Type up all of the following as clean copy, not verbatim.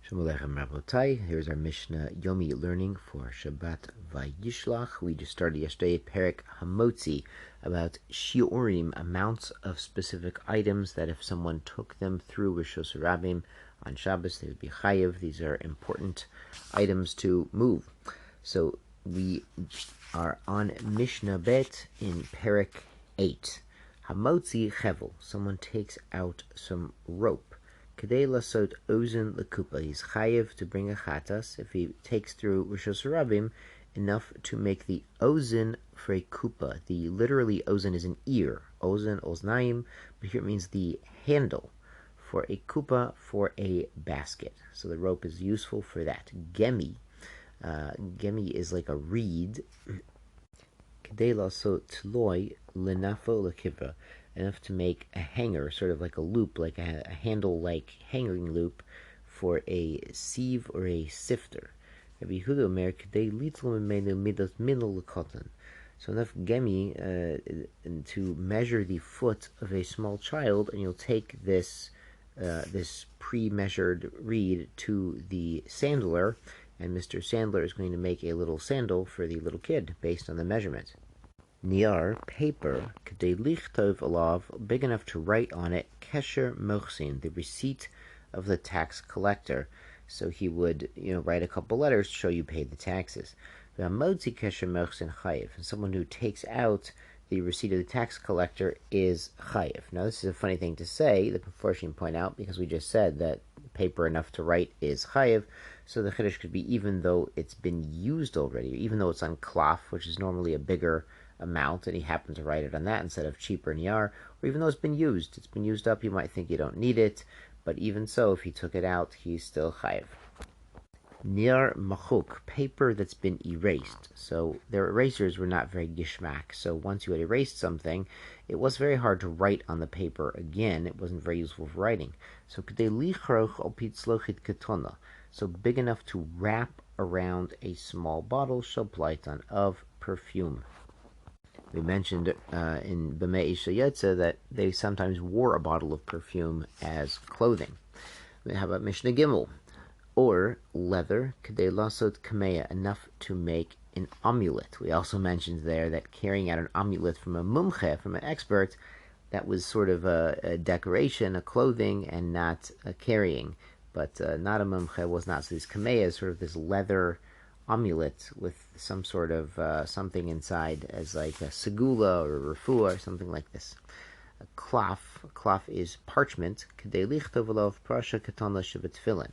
Shalom Aleichem Rabotai. Here's our Mishnah Yomi learning for Shabbat Vayishlach. We just started yesterday at Perek Hamotzi about Shiurim, amounts of specific items that if someone took them through Rishos Rabim on Shabbos, they would be chayiv. These are important items to move. So we are on Mishnah Bet in Perek 8. Hamotzi Chevel. Someone takes out some rope. Kadei lasot ozen lekupa. He's chayiv to bring a chatas if he takes through Rishos Rabim enough to make the ozen for a kupa. The literally ozen is an ear, ozen oznaim, but here it means the handle for a kupa, for a basket. So the rope is useful for that. Gemi, gemi is like a reed. Kadei lasot tloy lenafo lekivra. Enough to make a hanger, sort of like a loop, like a handle-like hanging loop for a sieve or a sifter. So enough gemi to measure the foot of a small child, and you'll take this this pre-measured reed to the sandler, and Mr. Sandler is going to make a little sandal for the little kid based on the measurement. Niar, paper, k'dei lichtov alav, big enough to write on it, kesher mochsin, the receipt of the tax collector. So he would, write a couple letters to show you paid the taxes. V'hamotzi kesher mochsin chayiv, and someone who takes out the receipt of the tax collector is chayiv. Now this is a funny thing to say, the Meforshim point out, because we just said that paper enough to write is chayiv. So the chiddush could be even though it's been used already, even though it's on klaf, which is normally a bigger amount, and he happened to write it on that instead of cheaper niyar, or even though it's been used up, you might think you don't need it, but even so, if he took it out, he's still chayiv. Niyar machuk, paper that's been erased. So their erasers were not very gishmak, so once you had erased something, it was very hard to write on the paper again. It wasn't very useful for writing. So k'dei lichroch al pitzlochit ketona, so big enough to wrap around a small bottle, shalplaitan, of perfume. We mentioned in B'mei Shayetza that they sometimes wore a bottle of perfume as clothing. How about Mishnah Gimel? Or leather, k'dei lasot kameya, enough to make an amulet. We also mentioned there that carrying out an amulet from a mumche, from an expert, that was sort of a decoration, a clothing, and not a carrying. But not a mumche was not. So this kameya is sort of this leather amulet with some sort of something inside, as like a segula or a refuah or something like this. A cloth is parchment, k'dei lichtov alav prasha katana shebetzfilin,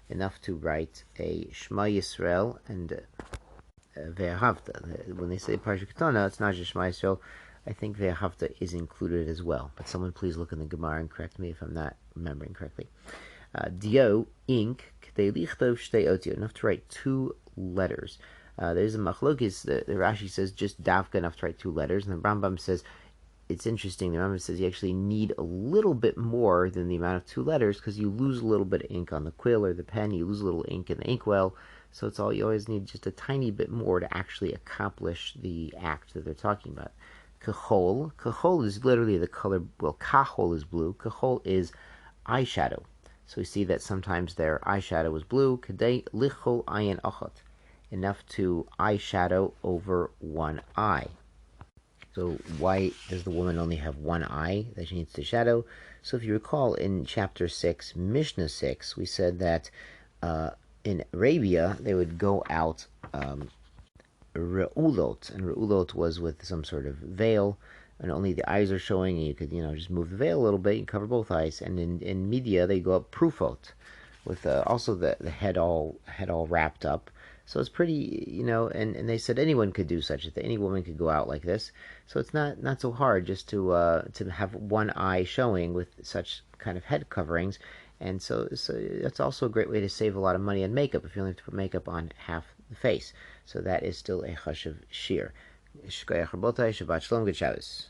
enough to write a Shema Yisrael and Ve'ahavta. When they say Parsha Katana, it's not just Shema Yisrael. I think Ve'ahavta is included as well. But someone please look in the Gemara and correct me if I'm not remembering correctly. Dio, ink, k'dei lichtov shtei otio, enough to write 2 letters. There's a machlokes. The Rashi says just davka, enough to write 2 letters, and the Rambam says it's interesting. The Rambam says you actually need a little bit more than the amount of 2 letters because you lose a little bit of ink on the quill or the pen. You lose a little ink in the inkwell, so it's all you always need just a tiny bit more to actually accomplish the act that they're talking about. Kahol is literally the color. Well, kahol is blue. Kahol is eyeshadow. So we see that sometimes their eyeshadow is blue. Kadei lichol ayin achot, enough to eyeshadow over one eye. So why does the woman only have one eye that she needs to shadow? So if you recall in chapter 6, Mishnah 6, we said that in Arabia they would go out re'ulot, and re'ulot was with some sort of veil, and only the eyes are showing, and you could, just move the veil a little bit, and cover both eyes. And in media, they go up prufot, with also the head all wrapped up. So it's pretty, and they said anyone could do such a thing. Any woman could go out like this. So it's not so hard just to have one eye showing with such kind of head coverings. And so that's also a great way to save a lot of money on makeup if you only have to put makeup on half the face. So that is still a chashuv shir. Shabbat shalom, good Shabbos.